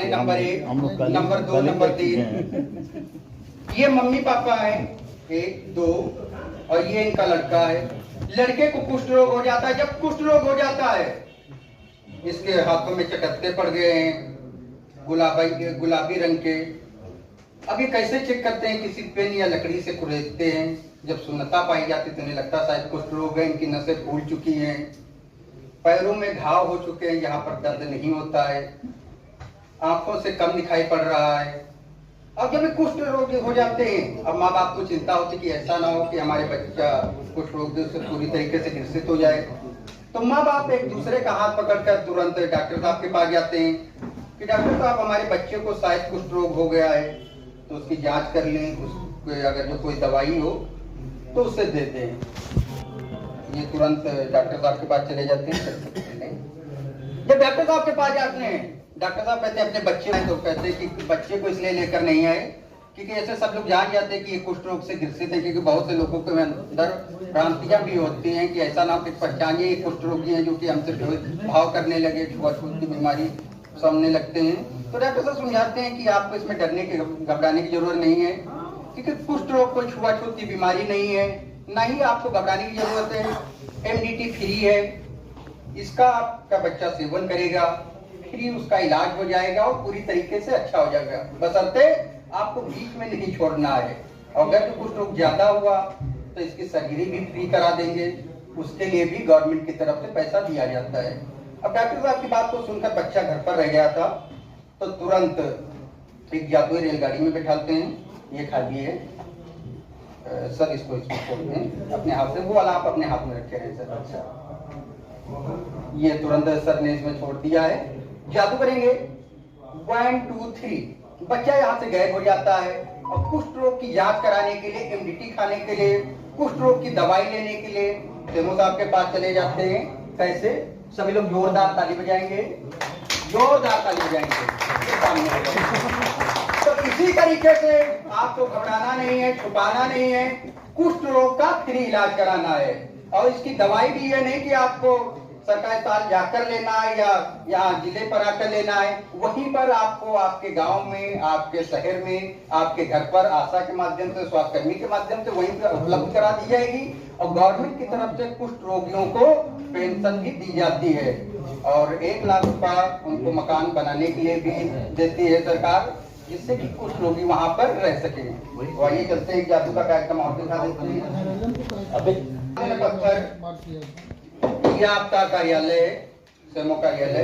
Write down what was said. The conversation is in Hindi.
Number 1, number 2, number 3। ये मम्मी पापा है 1, 2 और ये इनका लड़का है। लड़के को कुष्ठ रोग हो जाता है। जब कुष्ठ रोग हो जाता है इसके हाथों में चकत्ते पड़ गए हैं गुलाबी रंग के। अभी कैसे चेक करते हैं? किसी पेन या लकड़ी से कुरेदते हैं। जब शून्यता पाई जाती तो उन्हें लगता शायद कुष्ठ रोग है, इनकी नसें फूल चुकी हैं, पैरों में घाव हो चुके हैं, यहाँ पर दर्द नहीं होता है, आंखों से कम दिखाई पड़ रहा है। अब जब कुष्ठ रोग हो जाते हैं अब माँ बाप को चिंता होती कि ऐसा ना हो कि हमारे बच्चा कुष्ठ रोग से पूरी तरीके से ग्रसित हो जाए। तो माँ बाप एक दूसरे का हाथ पकड़कर तुरंत डॉक्टर साहब के पास जाते हैं कि डॉक्टर साहब हमारे बच्चे को शायद कुष्ठ रोग हो गया है, तो उसकी जांच कर लें, उसको अगर जो कोई दवाई हो तो उससे देते हैं। ये तुरंत डॉक्टर साहब के पास चले जाते हैं। जब डॉक्टर साहब के पास जाते हैं डॉक्टर साहब कहते हैं अपने बच्चे हैं, तो कहते हैं कि बच्चे को इसलिए लेकर नहीं आए क्योंकि ऐसे सब लोग जान जाते हैं कि ये कुष्ठ रोग से ग्रसित है, क्योंकि बहुत से लोगों के अंदर भ्रांतियां भी होती हैं कि ऐसा ना हो कि पहचानिए ये कुष्ठ रोगी हैं जो कि हमसे भाव करने लगे, छुआछूत की बीमारी सामने लगते हैं। तो डॉक्टर साहब समझाते हैं कि आपको इसमें डरने की घबराने की जरूरत नहीं है, क्योंकि कुष्ठ रोग कोई छुआछूत की बीमारी नहीं है, ना ही आपको घबराने की जरूरत है। MDT फ्री है, इसका आपका बच्चा सेवन करेगा, फ्री उसका इलाज हो जाएगा और पूरी तरीके से अच्छा हो जाएगा। बशर्ते आपको बीच में नहीं छोड़ना है। अगर तो कुछ रोग ज्यादा हुआ तो इसकी सर्जरी भी फ्री करा देंगे, उसके लिए भी गवर्नमेंट की तरफ से पैसा दिया जाता है। अब डॉक्टर साहब की बात को सुनकर बच्चा घर पर रह गया था, तो तुरंत एक जादुई रेलगाड़ी में बैठाते हैं। ये खाली है सर, इसको छोड़ते हैं अपने हाथ से, वो वाला आप अपने हाथ में रखे हैं सर। अच्छा, ये तुरंत सर ने इसमें छोड़ दिया है। जादू करेंगे 1 2 3, बच्चा यहाँ से गायब हो जाता है। और कुष्ठ रोग की जांच कराने के लिए, MDT खाने के लिए, कुष्ठ रोग की दवाई लेने के लिए तेमो साहब के पास चले जाते हैं। कैसे? सभी लोग जोरदार ताली बजाएंगे, जोरदार ताली बजाएंगे। तो इसी तरीके से आपको घबराना नहीं है, छुपाना नहीं है, कुष्ठ रोग का फ्री इलाज कराना है। और इसकी दवाई भी ये नहीं कि आपको सरकारी अस्पताल जाकर लेना है या यहाँ जिले पर आकर लेना है, वहीं पर आपको आपके गांव में, आपके शहर में, आपके घर पर आशा के माध्यम से, स्वास्थ्य कर्मी के माध्यम से वहीं पर उपलब्ध करा दी जाएगी। और गवर्नमेंट की तरफ से कुष्ठ रोगियों को पेंशन भी दी जाती है और 1 लाख रुपया उनको मकान बनाने के लिए भी देती है सरकार, जिससे कि कुछ लोग वहां पर रह सके। तो आइए चलते हैं, जादू का कार्यक्रम और दिखा देते हैं। अभी पत्थर, ये आपका कार्यालय है, सेमो कार्यालय।